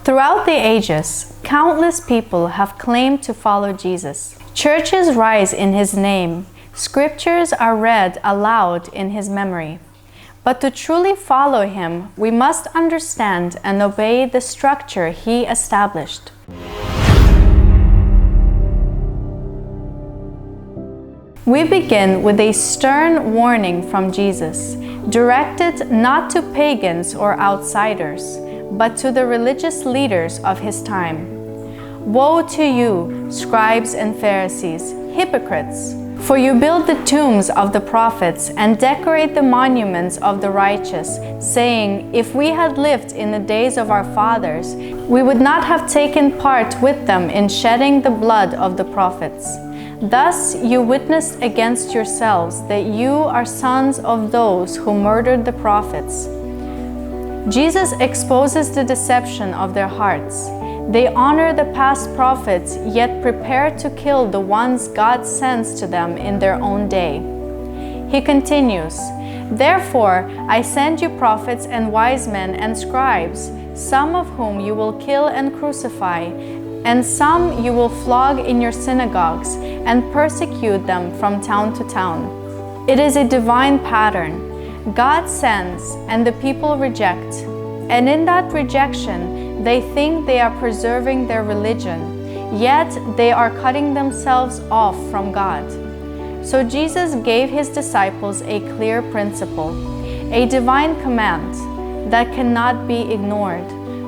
Throughout the ages, countless people have claimed to follow Jesus. Churches rise in his name. Scriptures are read aloud in his memory. But to truly follow him, we must understand and obey the structure he established. We begin with a stern warning from Jesus, directed not to pagans or outsiders, but to the religious leaders of his time. Woe to you, scribes and Pharisees, hypocrites! For you build the tombs of the prophets and decorate the monuments of the righteous, saying, if we had lived in the days of our fathers, we would not have taken part with them in shedding the blood of the prophets. Thus you witnessed against yourselves that you are sons of those who murdered the prophets. Jesus exposes the deception of their hearts. They honor the past prophets, yet prepare to kill the ones God sends to them in their own day. He continues, therefore I send you prophets and wise men and scribes, some of whom you will kill and crucify, and some you will flog in your synagogues and persecute them from town to town. It is a divine pattern. God sends and the people reject. And in that rejection, they think they are preserving their religion, yet they are cutting themselves off from God. So Jesus gave his disciples a clear principle, a divine command that cannot be ignored.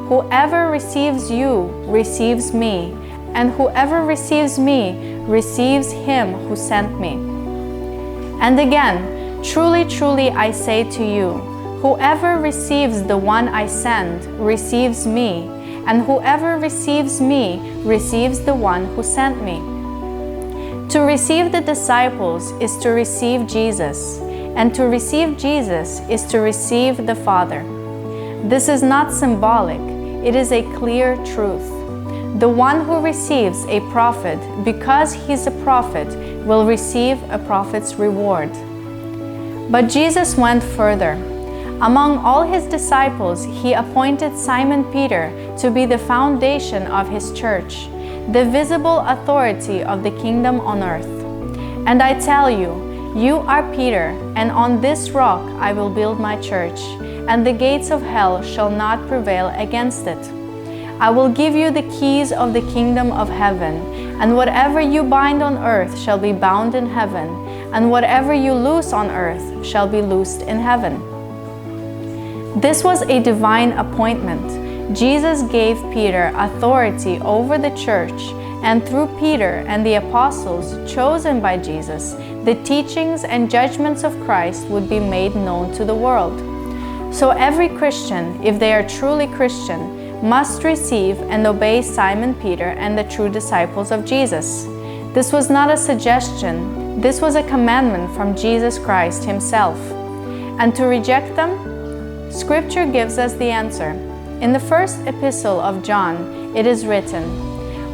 Whoever receives you receives me, and whoever receives me receives him who sent me. And again, truly, truly I say to you, whoever receives the one I send receives me, and whoever receives me receives the one who sent me. To receive the disciples is to receive Jesus, and to receive Jesus is to receive the Father. This is not symbolic, it is a clear truth. The one who receives a prophet because he's a prophet will receive a prophet's reward. But Jesus went further. Among all his disciples, he appointed Simon Peter to be the foundation of his church, the visible authority of the kingdom on earth. And I tell you, you are Peter, and on this rock I will build my church, and the gates of hell shall not prevail against it. I will give you the keys of the kingdom of heaven, and whatever you bind on earth shall be bound in heaven, and whatever you loose on earth shall be loosed in heaven. This was a divine appointment. Jesus gave Peter authority over the church, and through Peter and the apostles chosen by Jesus, the teachings and judgments of Christ would be made known to the world. So every Christian, if they are truly Christian, must receive and obey Simon Peter and the true disciples of Jesus. This was not a suggestion, this was a commandment from Jesus Christ himself. And to reject them, Scripture gives us the answer. In the first epistle of John, it is written,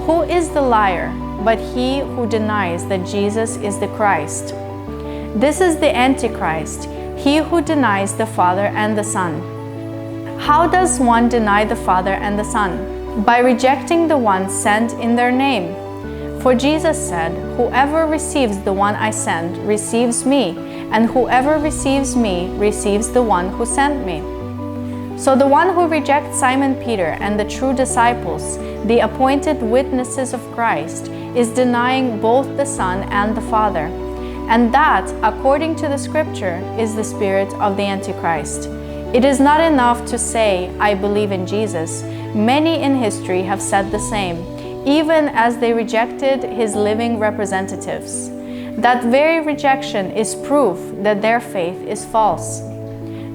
who is the liar but he who denies that Jesus is the Christ? This is the antichrist, he who denies the Father and the Son. How does one deny the Father and the Son? By rejecting the one sent in their name. For Jesus said, whoever receives the one I send receives me, and whoever receives me receives the one who sent me. So the one who rejects Simon Peter and the true disciples, the appointed witnesses of Christ, is denying both the Son and the Father. And that, according to the Scripture, is the spirit of the Antichrist. It is not enough to say, I believe in Jesus. Many in history have said the same, even as they rejected his living representatives. That very rejection is proof that their faith is false.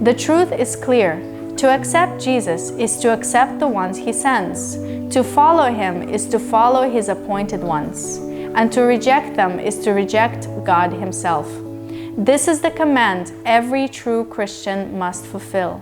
The truth is clear. To accept Jesus is to accept the ones he sends. To follow him is to follow his appointed ones. And to reject them is to reject God himself. This is the command every true Christian must fulfill.